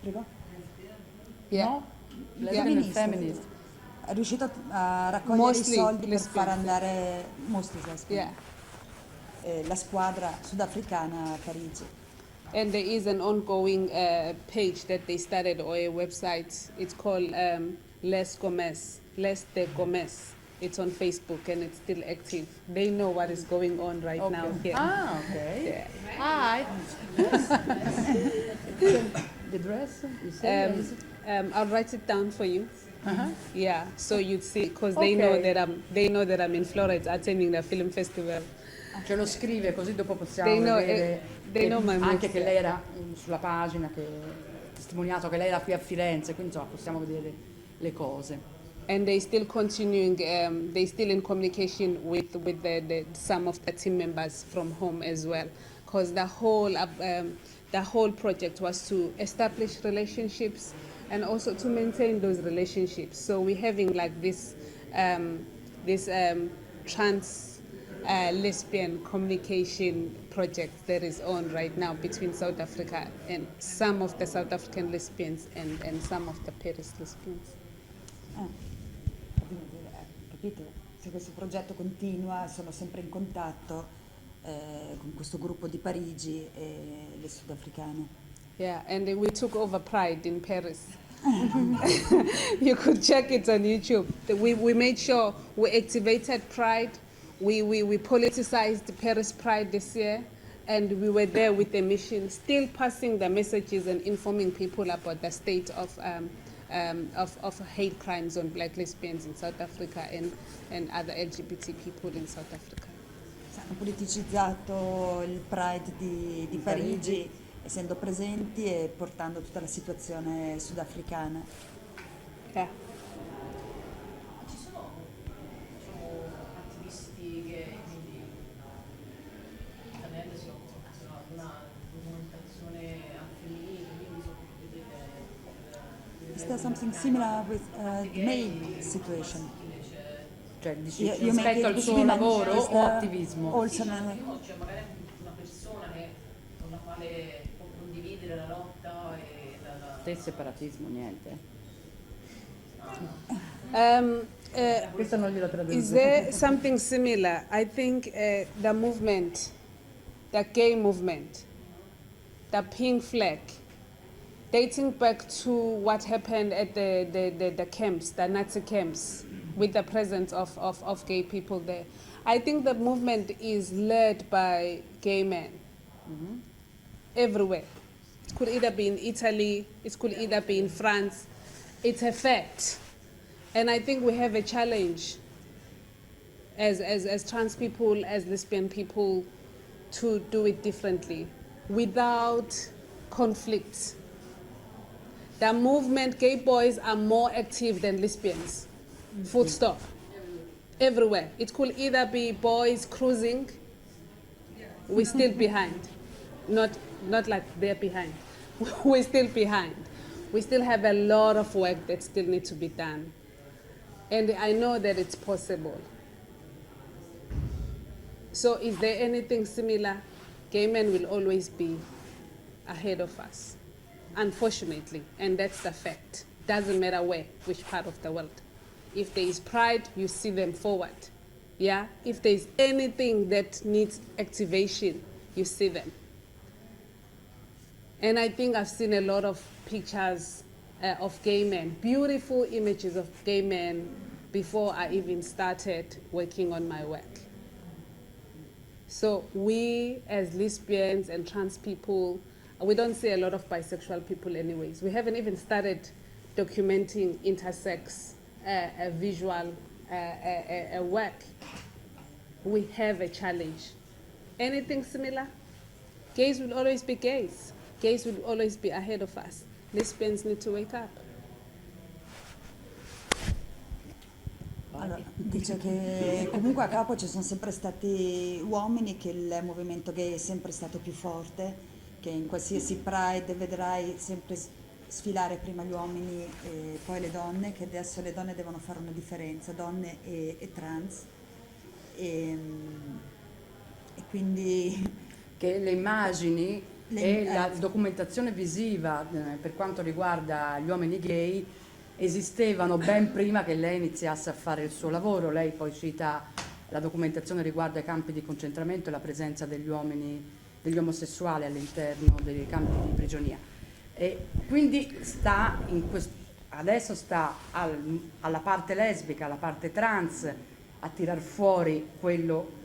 Speaker 4: Prego?
Speaker 2: Yeah.
Speaker 4: No?
Speaker 5: Feminist.
Speaker 4: È riuscito a raccogliere i soldi per far andare la squadra sudafricana a Parigi.
Speaker 2: And there is an ongoing page that they started, or a website. It's called Les de Gomes. It's on Facebook and it's still active. They know what is going on right now here.
Speaker 5: Ah, okay.
Speaker 2: Yeah.
Speaker 5: Hi. The dress? You say?
Speaker 2: I'll write it down for you. Yeah, so you'd see, because
Speaker 5: Okay.
Speaker 2: they know that I'm in Florence attending the film festival.
Speaker 5: Ce lo scrive così dopo possiamo
Speaker 2: They know,
Speaker 5: vedere
Speaker 2: they know my
Speaker 5: anche
Speaker 2: mood,
Speaker 5: che lei era sulla pagina, che testimoniato che lei era qui a Firenze, quindi insomma possiamo vedere le cose.
Speaker 2: And they still continuing, they still in communication with the some of the team members from home as well, because the whole project was to establish relationships and also to maintain those relationships. So we're having like this trans lesbian communication project that is on right now between South Africa and some of the South African lesbians and some of the Paris lesbians.
Speaker 4: Capite? Se questo progetto continua, sono sempre in contatto con questo gruppo di Parigi e le sudafricane.
Speaker 2: Yeah, and we took over Pride in Paris. You could check it on YouTube. We made sure we activated Pride. We politicized Paris Pride this year, and we were there with a mission, still passing the messages and informing people about the state of hate crimes on black lesbians in South Africa and other LGBT people in South Africa.
Speaker 4: Hanno politicizzato il Pride di Parigi, essendo presenti e portando tutta la situazione sudafricana.
Speaker 2: Yeah.
Speaker 14: Ci sono attivisti che quindi Zanele si occupa di una documentazione femminile, quindi
Speaker 4: Is there something similar with the male situation?
Speaker 5: Cioè rispetto al suo lavoro o attivismo?
Speaker 4: Also,
Speaker 14: c'è magari una persona con la quale può condividere la lotta e
Speaker 5: Te separatismo, niente.
Speaker 2: Questo
Speaker 5: non glielo traduco.
Speaker 2: Is there something similar? I think the movement, the gay movement, the pink flag, dating back to what happened at the camps, the Nazi camps, with the presence of gay people there. I think the movement is led by gay men everywhere. It could either be in Italy, it could either be in France. It's a fact. And I think we have a challenge as trans people, as lesbian people, to do it differently. without conflict. The movement, gay boys are more active than lesbians. Full stop. Everywhere. It could either be boys cruising, we're still behind. Not like they're behind. We're still behind. We still have a lot of work that still needs to be done. And I know that it's possible. So is there anything similar? Gay men will always be ahead of us, unfortunately, and that's the fact. Doesn't matter where, which part of the world. If there is pride, you see them forward. Yeah? If there is anything that needs activation, you see them. And I think I've seen a lot of pictures of gay men, beautiful images of gay men before I even started working on my work. So we as lesbians and trans people, we don't see a lot of bisexual people anyways. We haven't even started documenting intersex visual work. We have a challenge. Anything similar? Gays will always be gays. Gays will always be ahead of us. Lesbians need to wake up.
Speaker 4: Allora, dice che comunque a capo ci sono sempre stati uomini, che il movimento gay è sempre stato più forte, che in qualsiasi pride vedrai sempre sfilare prima gli uomini e poi le donne, che adesso le donne devono fare una differenza, donne e trans. E quindi...
Speaker 5: Che le immagini e la documentazione visiva per quanto riguarda gli uomini gay esistevano ben prima che lei iniziasse a fare il suo lavoro. Lei poi cita la documentazione riguardo ai campi di concentramento e la presenza degli uomini, degli omosessuali all'interno dei campi di prigionia. E quindi adesso sta alla parte lesbica, alla parte trans, a tirar fuori quello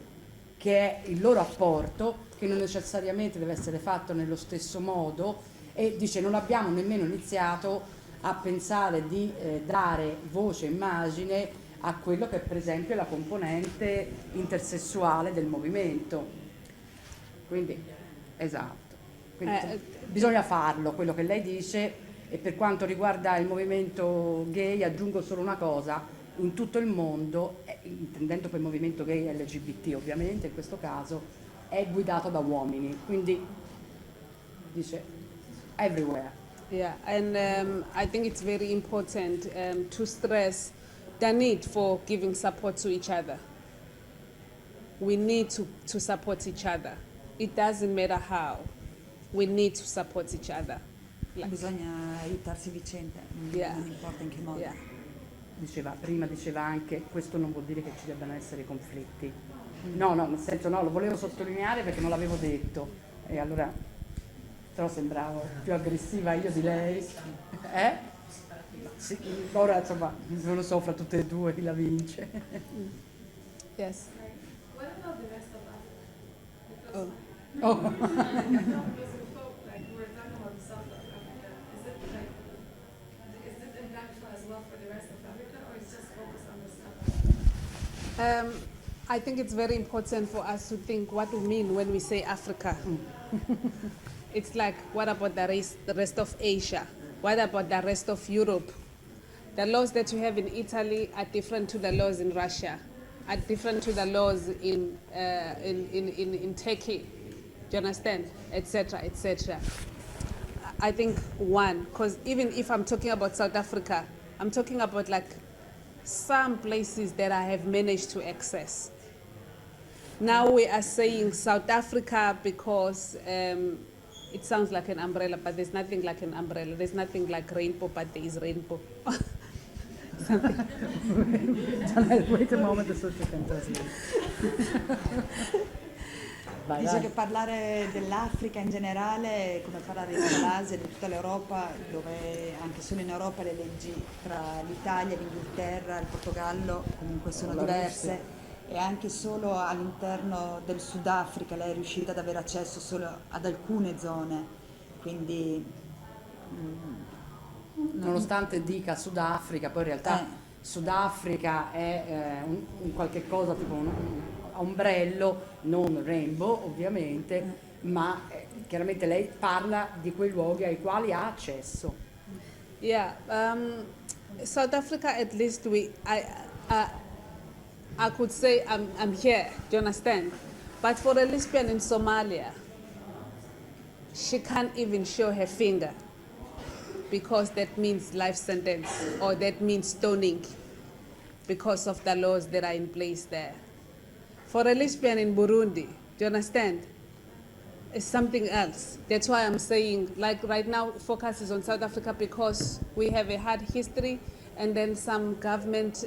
Speaker 5: che è il loro apporto, che non necessariamente deve essere fatto nello stesso modo, e dice non abbiamo nemmeno iniziato a pensare di dare voce e immagine a quello che per esempio è la componente intersessuale del movimento. Quindi, esatto. Quindi, bisogna farlo, quello che lei dice. E per quanto riguarda il movimento gay aggiungo solo una cosa: in tutto il mondo, intendendo per il movimento gay LGBT ovviamente in questo caso, è guidato da uomini, quindi dice everywhere.
Speaker 2: Yeah, and I think it's very important to stress the need for giving support to each other. We need to support each other. It doesn't matter how. We need to support each other.
Speaker 4: Bisogna aiutarsi vicenda, non importa in che modo.
Speaker 2: Yeah.
Speaker 5: Prima diceva anche, questo non vuol dire che ci debbano essere conflitti. No, nel senso no, lo volevo sottolineare perché non l'avevo detto. E allora, però sembravo più aggressiva io di lei. Sì, ora insomma, non lo so, fra tutte e due chi la vince.
Speaker 2: Yes.
Speaker 9: What about the rest of Africa?
Speaker 2: Oh.
Speaker 9: Because before, like we were talking about the South Africa, is it impactful as well for the rest of Africa, or is just focused on the South?
Speaker 2: I think it's very important for us to think what we mean when we say Africa. It's like, what about the rest of Asia? What about the rest of Europe? The laws that you have in Italy are different to the laws in Russia, are different to the laws in Turkey. Do you understand? Etc. etc. I think because even if I'm talking about South Africa, I'm talking about like some places that I have managed to access. Now we are saying South Africa because it sounds like an umbrella, but there's nothing like an umbrella. There's nothing like rainbow, but there is rainbow.
Speaker 5: Wait a moment, so she can translate.
Speaker 4: Dice che parlare dell'Africa in generale è come parlare dell'Asia, di tutta l'Europa, dove anche solo in Europa le leggi tra l'Italia, l'Inghilterra, il Portogallo comunque sono diverse, e anche solo all'interno del Sudafrica lei è riuscita ad avere accesso solo ad alcune zone, quindi
Speaker 5: nonostante dica Sudafrica, poi in realtà Sudafrica è un qualche cosa tipo a ombrello, non rainbow ovviamente, ma chiaramente lei parla di quei luoghi ai quali ha accesso.
Speaker 2: Yeah, South Africa, at least I could say I'm here, do you understand? But for a lesbian in Somalia, she can't even show her finger because that means life sentence or that means stoning because of the laws that are in place there. For a lesbian in Burundi, do you understand? It's something else. That's why I'm saying, like right now, focus is on South Africa because we have a hard history, and then some government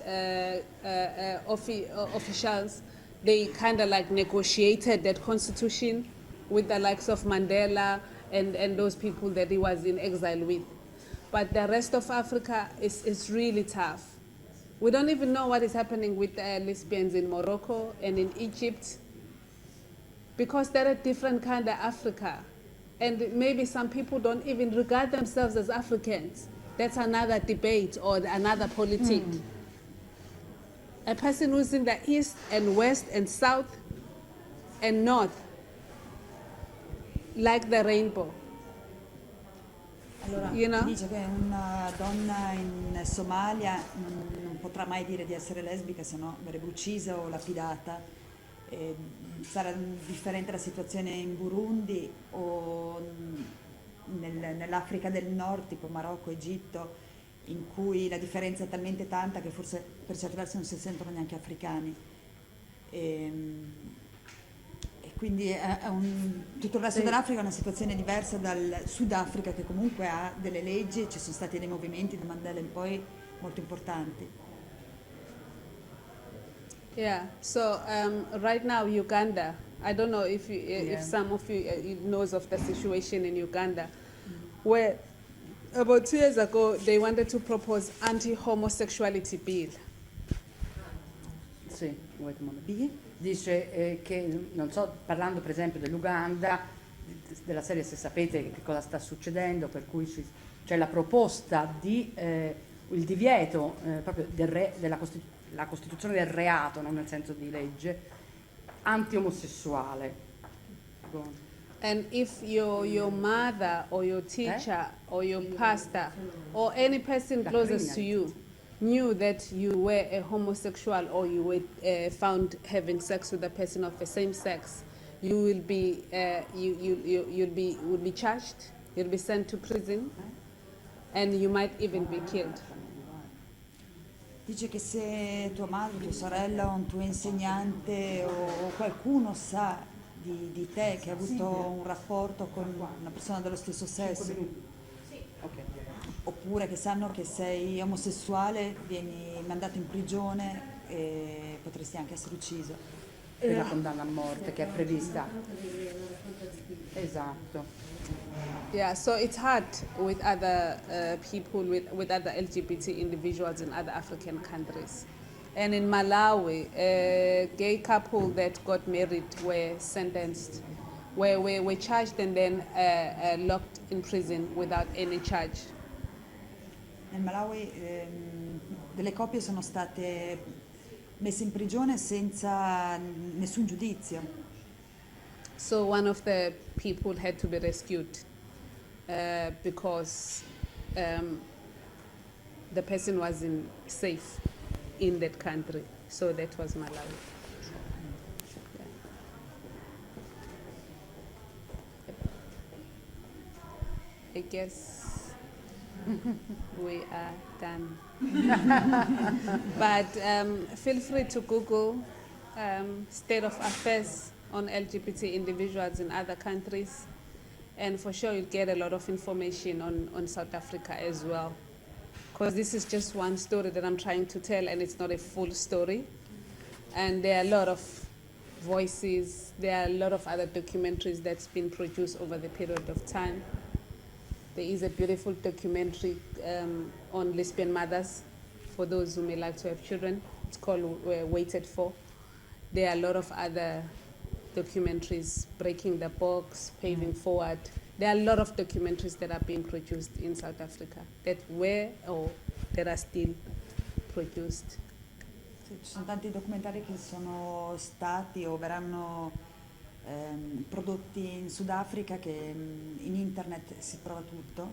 Speaker 2: officials, they kind of like negotiated that constitution with the likes of Mandela and those people that he was in exile with. But the rest of Africa is really tough. We don't even know what is happening with lesbians in Morocco and in Egypt because they're a different kind of Africa. And maybe some people don't even regard themselves as Africans. That's another debate or another politic. A person who's in the east and west and south and north, like the rainbow.
Speaker 4: Allora,
Speaker 2: You know?
Speaker 4: dice che una donna in Somalia non potrà mai dire di essere lesbica, se no verrebbe uccisa o lapidata. Sarà differente la situazione in Burundi o nell'Africa del Nord, tipo Marocco, Egitto, in cui la differenza è talmente tanta che forse per certi versi non si sentono neanche africani. E quindi tutto il resto dell'Africa è una situazione diversa dal Sud Africa, che comunque ha delle leggi e ci sono stati dei movimenti da Mandela in poi molto importanti.
Speaker 2: Yeah, so right now Uganda, I don't know if some of you knows of the situation in Uganda, where about 2 years ago they wanted to propose anti-homosexuality bill.
Speaker 5: Sì, dice che, non so, parlando per esempio dell'Uganda, della serie se sapete che cosa sta succedendo, per cui c'è la proposta di il divieto proprio la costituzione del reato, non nel senso di legge, anti-omosessuale.
Speaker 2: And if your mother or your teacher or your pastor or any person closest to you knew that you were a homosexual or you were found having sex with a person of the same sex, you will be would be charged. You'll be sent to prison, and you might even be killed.
Speaker 4: Dice che se tua madre, tua sorella o un tuo insegnante o qualcuno sa di te che ha avuto un rapporto con una persona dello stesso sesso, oppure che sanno che sei omosessuale, vieni mandato in prigione e potresti anche essere ucciso.
Speaker 5: Per la condanna a morte che è prevista. Esatto.
Speaker 2: Yeah, so it's hard with other people, with other LGBT individuals in other African countries. And in Malawi, a gay couple that got married were sentenced, were charged and then locked in prison without any charge.
Speaker 4: Nel Malawi delle coppie sono state messe in prigione senza nessun giudizio.
Speaker 2: So one of the people had to be rescued because the person wasn't safe in that country. So that was Malawi. I guess we are done. But feel free to Google state of affairs on LGBT individuals in other countries. And for sure, you'll get a lot of information on South Africa as well. Because this is just one story that I'm trying to tell, and it's not a full story. And there are a lot of voices, there are a lot of other documentaries that's been produced over the period of time. There is a beautiful documentary on lesbian mothers, for those who may like to have children. It's called Waited For. There are a lot of other documentaries, Breaking the Box, Paving Forward. There are a lot of documentaries that are being produced in South Africa that were or that are still produced.
Speaker 4: Sì, ci sono tanti documentari che sono stati o verranno prodotti in Sudafrica, che in internet si trova tutto.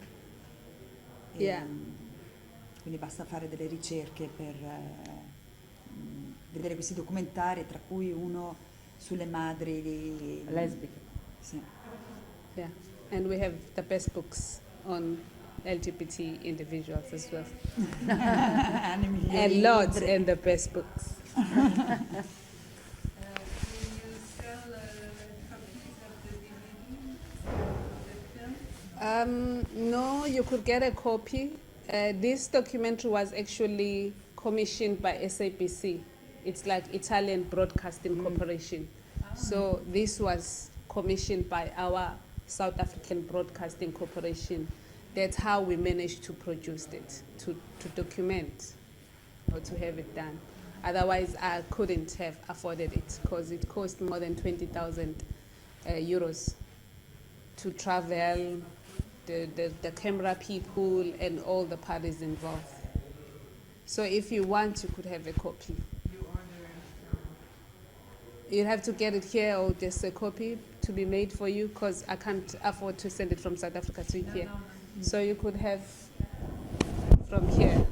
Speaker 2: Yeah.
Speaker 4: Quindi basta fare delle ricerche per vedere questi documentari, tra cui uno sulle madri
Speaker 5: lesbiche.
Speaker 4: Sì.
Speaker 2: Yeah, and we have the best books on LGBT individuals as well. And lots and the best books. No, you could get a copy. This documentary was actually commissioned by SABC. It's like Italian Broadcasting Corporation. So this was commissioned by our South African Broadcasting Corporation. That's how we managed to produce it, to document or to have it done. Otherwise, I couldn't have afforded it because it cost more than 20,000 euros to travel, the camera people and all the parties involved. So if you want, you could have a copy. You'd have to get it here or just a copy to be made for you because I can't afford to send it from South Africa to here. So you could have from here,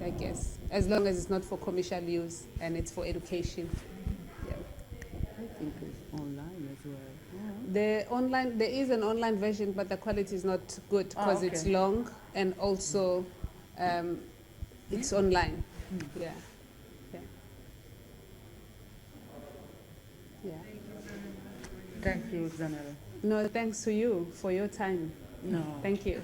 Speaker 2: I guess, as long as it's not for commercial use and it's for education. Yeah.
Speaker 5: I think it's online as well.
Speaker 2: There is an online version, but the quality is not good because it's long and also it's online. Yeah. Yeah. Yeah.
Speaker 5: Thank you, Zanele.
Speaker 2: No, thanks to you for your time.
Speaker 5: No.
Speaker 2: Thank you.